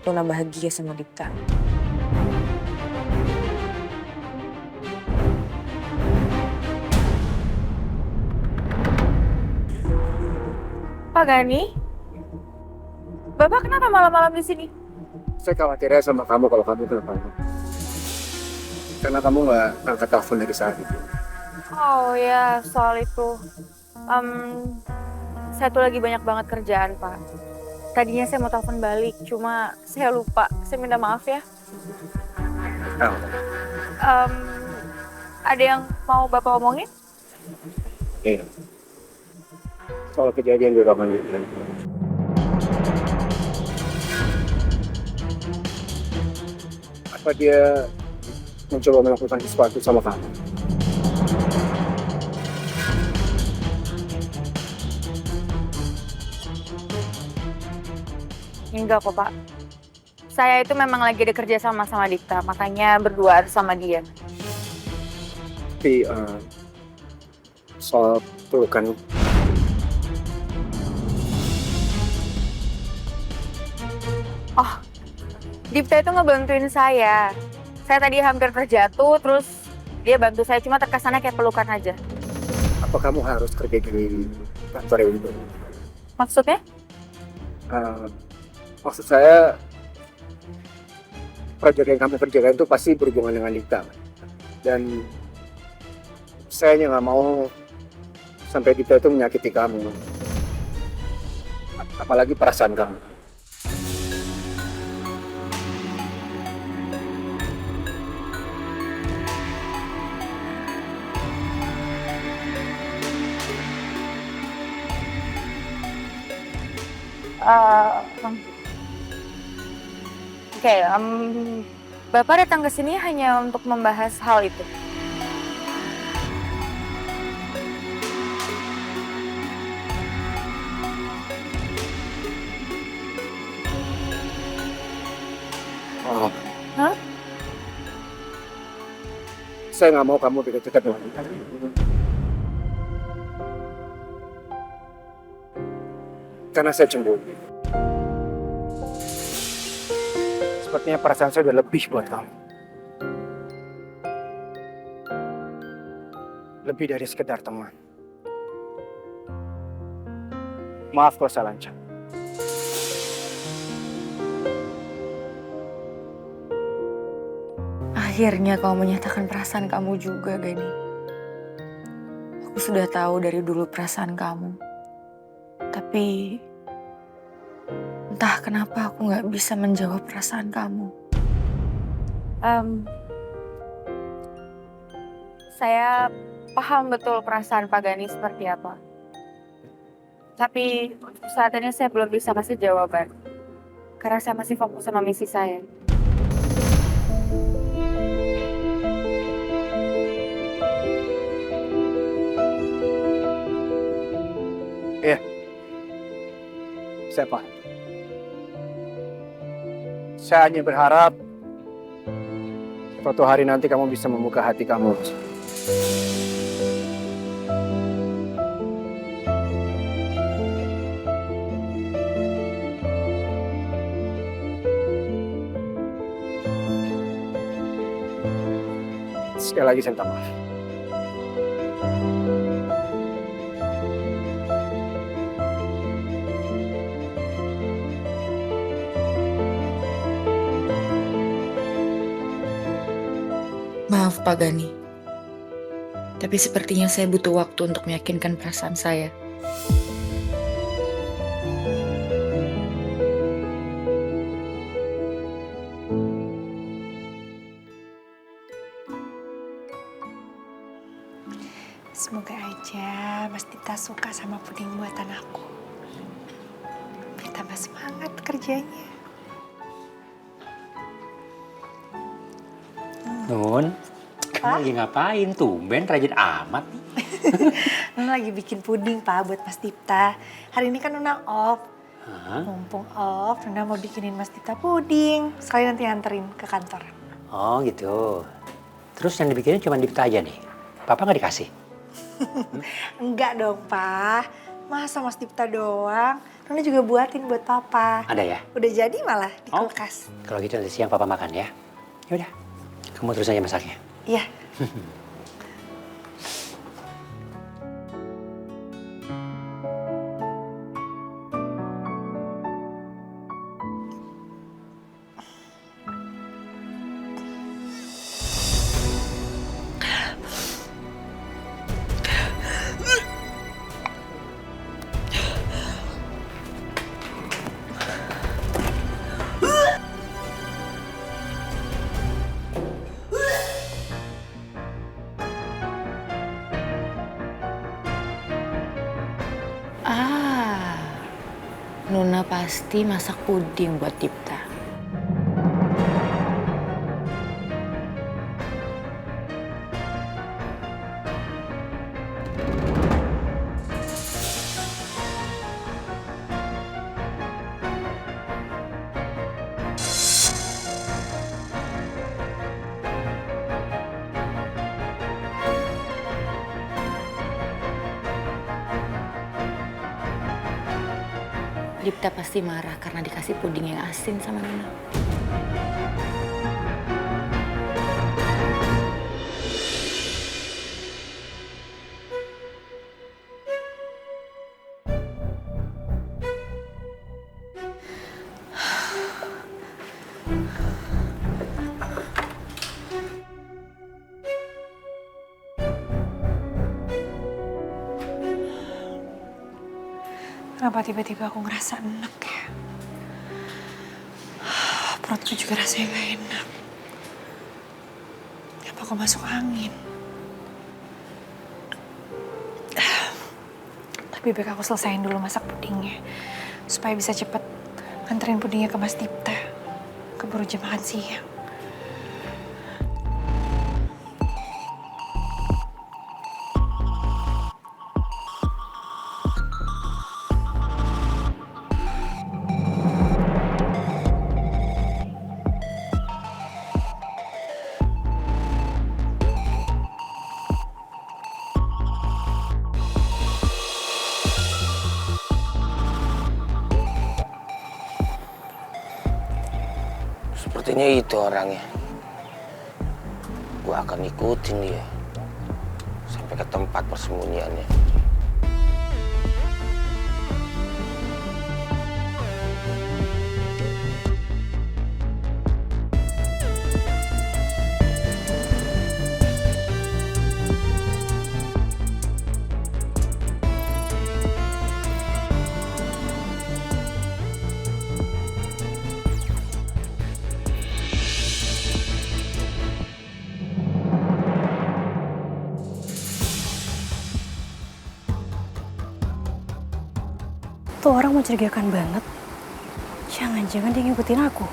Luna bahagia sama Dipta. Pak Gani, Bapak kenapa malam-malam di sini? Saya khawatirnya sama kamu kalau kamu kenapa. Karena kamu nggak angkat telepon dari saat itu. Oh ya, soal itu. Em, saya tuh lagi banyak banget kerjaan, Pak. Tadinya saya mau telepon balik, cuma saya lupa. Saya minta maaf ya. Nah, Em, ada yang mau Bapak omongin? iya. Soal kejadian di ruangan itu. Apa dia mencoba melakukan sesuatu sama kamu? Enggak kok, Pak. Saya itu memang lagi ada kerja sama Dikta, makanya berduaan sama dia. Tapi soal pelukan Oh, Dipta itu ngebantuin saya. Saya tadi hampir terjatuh, terus dia bantu saya, cuma terkesannya kayak pelukan aja. apa kamu harus kerja di kantor itu? Maksudnya? Maksud saya proyek yang kamu kerjakan itu pasti berhubungan dengan Dita. Dan saya hanya nggak mau sampai Dita itu menyakiti kamu. Apalagi perasaan kamu. Oke, Bapak datang ke sini hanya untuk membahas hal itu. Oh, Hah? saya nggak mau kamu dekat-dekat dengan Dita. Karena saya cemburu. Sepertinya perasaan saya udah lebih buat kamu. Lebih dari sekedar teman. Maaf kalau saya lancang. Akhirnya kamu menyatakan perasaan kamu juga, Gani. Aku sudah tahu dari dulu perasaan kamu. Tapi entah kenapa aku nggak bisa menjawab perasaan kamu. Saya paham betul perasaan Pak Gani seperti apa. Tapi untuk saat ini saya belum bisa kasih jawaban. Karena saya masih fokus sama misi saya. Iya. Saya paham. Saya hanya berharap suatu hari nanti kamu bisa membuka hati kamu. Sekali lagi saya minta maaf. Maaf Pak Gani. Tapi sepertinya saya butuh waktu untuk meyakinkan perasaan saya. Semoga aja Mas Dipta suka sama puding buatan aku. Biar tambah semangat kerjanya. Nun, kamu lagi ngapain? Tumben rajin amat nih. Nona lagi bikin puding, Pak, buat Mas Dipta. Hari ini kan Nona off. Hah? Mumpung off, Nona mau bikinin Mas Dipta puding. Sekali nanti anterin ke kantor. Oh gitu. Terus yang dibikinin cuma Dipta aja nih? Papa nggak dikasih? Enggak dong, Pak. Masa Mas Dipta doang? Nona juga buatin buat papa. Ada ya? Udah jadi malah di Oh. kulkas. Kalau gitu nanti siang papa makan ya. Ya udah, kamu terus aja masaknya. Iya. Nona pasti masak puding buat Dipta. Dipta pasti marah karena dikasih puding yang asin sama Nona. Kenapa tiba-tiba aku ngerasa enak ya? Perutku juga rasanya gak enak. Apa aku masuk angin? Lebih baik aku selesain dulu masak pudingnya. Supaya bisa cepet anterin pudingnya ke Mas Dipta. Keburu jam makan siang. Sepertinya itu orangnya. Gua akan ikutin dia sampai ke tempat persembunyiannya. Tuh orang mencurigakan banget. Jangan-jangan dia ngikutin aku.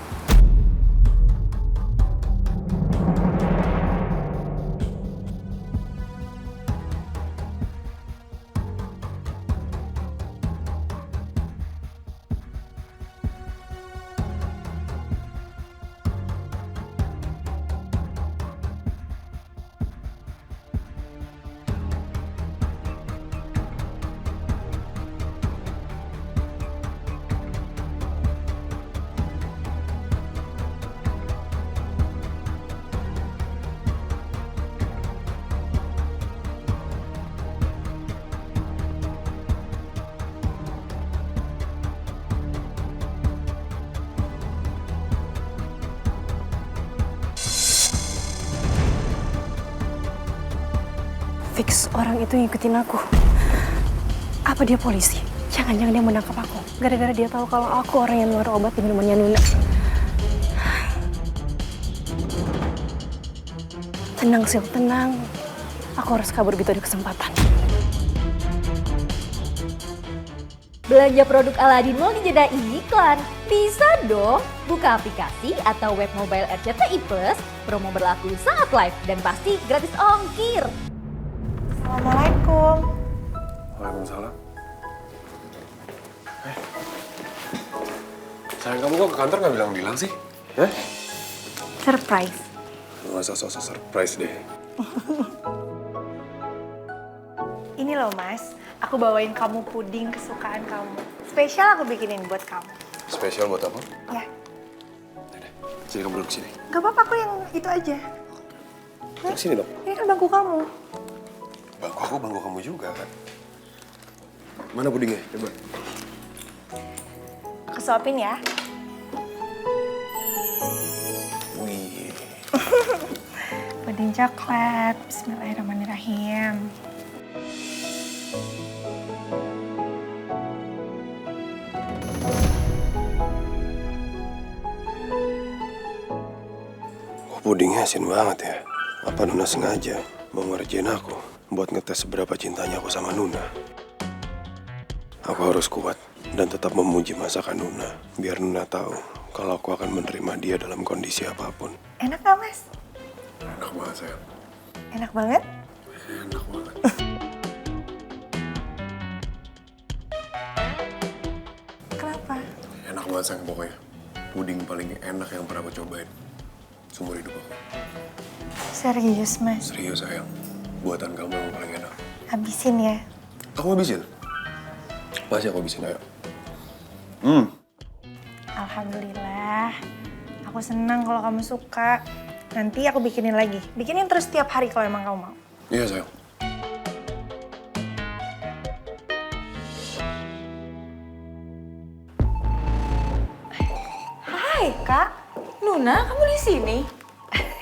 Fix orang itu ngikutin aku. Apa dia polisi? Jangan-jangan dia menangkap aku. Gara-gara dia tahu kalau aku orang yang naruh obat di minumannya Nuna. Tenang Sil, tenang. Aku harus kabur gitu ada kesempatan. Belanja produk Aladin mau dijadain iklan? Bisa dong! Buka aplikasi atau web mobile RCTI Plus, promo berlaku saat live dan pasti gratis ongkir. Assalamualaikum. Waalaikumsalam. Sayang, kamu kok ke kantor nggak bilang-bilang sih? Ya? Surprise. Nggak usah sosok surprise deh. Ini loh Mas, Aku bawain kamu puding kesukaan kamu. Spesial aku bikinin buat kamu. Spesial buat apa? Ya, Sini kamu duduk sini. gak apa-apa, aku yang itu aja. Duduk sini dong. Ini kan bangku kamu. Bangku aku, bangku kamu juga kan. Mana pudingnya? Coba. Aku suapin ya. Wih. Puding coklat. Bismillahirrahmanirrahim. Kok pudingnya asin banget ya? Apa Nuna sengaja mau ngerjain aku buat ngetes seberapa cintanya aku sama Nuna? Aku harus kuat dan tetap memuji masakan Nuna biar Nuna tahu kalau aku akan menerima dia dalam kondisi apapun. Enak gak, Mas? Enak banget sayang. Enak banget? Enak banget. Kenapa? Enak banget sayang pokoknya. Puding paling enak yang pernah aku cobain seumur hidup aku. Serius, Mas? Serius sayang. Buatan kamu yang paling enak. Habisin ya. Aku habisin. Pasti aku habisin, ayo. Alhamdulillah. Aku senang kalau kamu suka. Nanti aku bikinin lagi. Bikinin terus tiap hari kalau emang kamu mau. Iya sayang. Hai, Kak. Nuna, kamu di sini?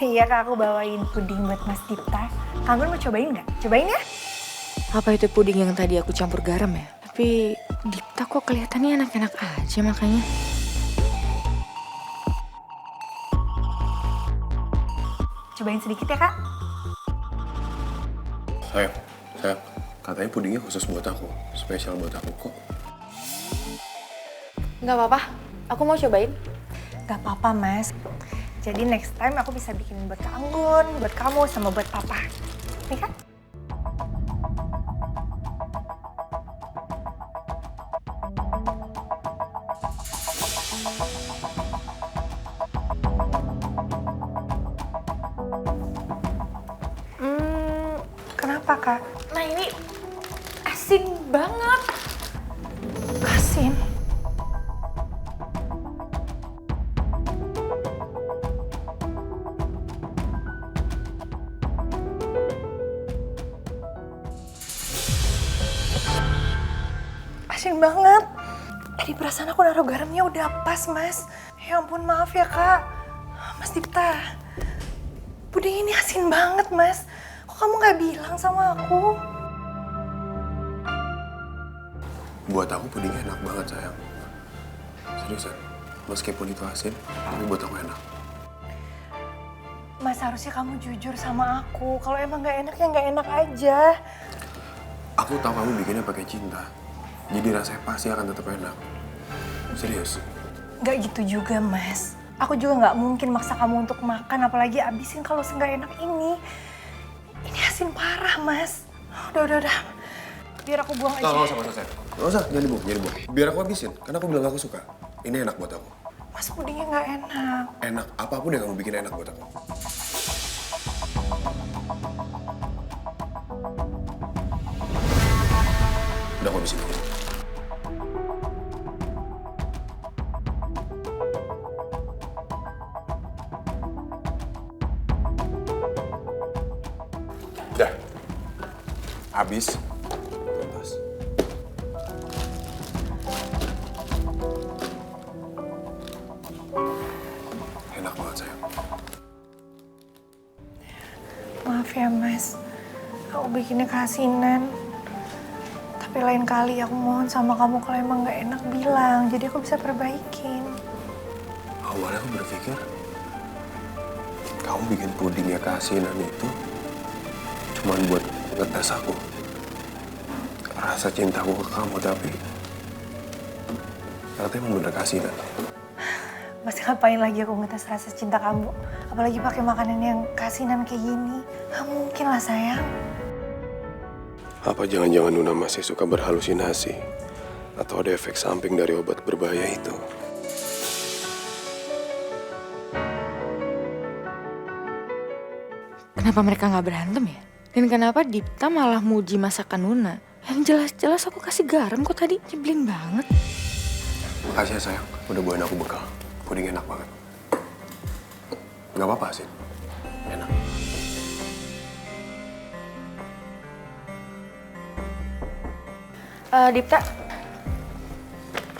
Iya, Kak. Aku bawain puding buat Mas Dipta. Kamu mau cobain nggak? Cobain ya. Apa itu puding yang tadi aku campur garam ya? Tapi Dipta kok kelihatannya enak-enak aja makanya. Cobain sedikit ya, Kak. Sayang, sayang. Katanya pudingnya khusus buat aku. Spesial buat aku kok. Nggak apa-apa, aku mau cobain. Gak apa-apa, Mas. Jadi next time aku bisa bikinin buat Kak Anggun, buat kamu, sama buat Papa. Nih, Kak. Kenapa, Kak? Nah ini asin banget. Asin. Asin banget. Tadi perasaan aku naruh garamnya udah pas, Mas. Ya ampun, maaf ya, Kak. Mas Dipta, puding ini asin banget, Mas. Kok kamu nggak bilang sama aku? Buat aku pudingnya enak banget sayang. Seriusan. Meskipun itu asin, tapi buat aku enak. Mas, harusnya kamu jujur sama aku. Kalau emang nggak enak ya nggak enak aja. Aku tahu kamu bikinnya pakai cinta. Jadi rasanya pasti akan tetap enak. Serius. Nggak gitu juga, Mas. Aku juga nggak mungkin maksa kamu untuk makan, apalagi abisin kalau nggak enak ini. Ini asin parah, Mas. Udah. Biar aku buang aja. Nggak usah, nggak usah, jangan dibuang. Biar aku habisin, karena aku bilang aku suka. Ini enak buat aku. Mas, pudingnya nggak enak. Enak, apapun yang kamu bikin enak buat aku. Udah aku habisin. Udah. Habis. Tuntas. Enak banget sayang. Maaf ya, Mas. Aku bikinnya keasinan. Tapi lain kali aku mohon sama kamu kalau emang nggak enak bilang. Jadi aku bisa perbaikin. Awalnya aku berpikir kamu bikin pudingnya keasinan itu cuma buat ngetes aku. Rasa cintaku ke kamu, tapi ternyata emang bener keasinan. Mas, ngapain lagi aku ngetes rasa cinta kamu? Apalagi pakai makanan yang keasinan kayak gini. Nggak mungkin lah, sayang. Apa jangan-jangan Nuna masih suka berhalusinasi? Atau ada efek samping dari obat berbahaya itu? Kenapa mereka nggak berantem ya? Dan kenapa Dipta malah muji masakan Nuna? Yang jelas-jelas aku kasih garam kok tadi, nyebelin banget. Makasih ya sayang, udah bawain aku bekal. Puding enak banget. Gak apa-apa sih, enak. Dipta,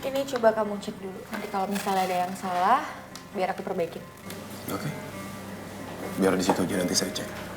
ini coba kamu cek dulu. Nanti kalau misalnya ada yang salah, biar aku perbaikin. Oke. Biar di situ aja nanti saya cek.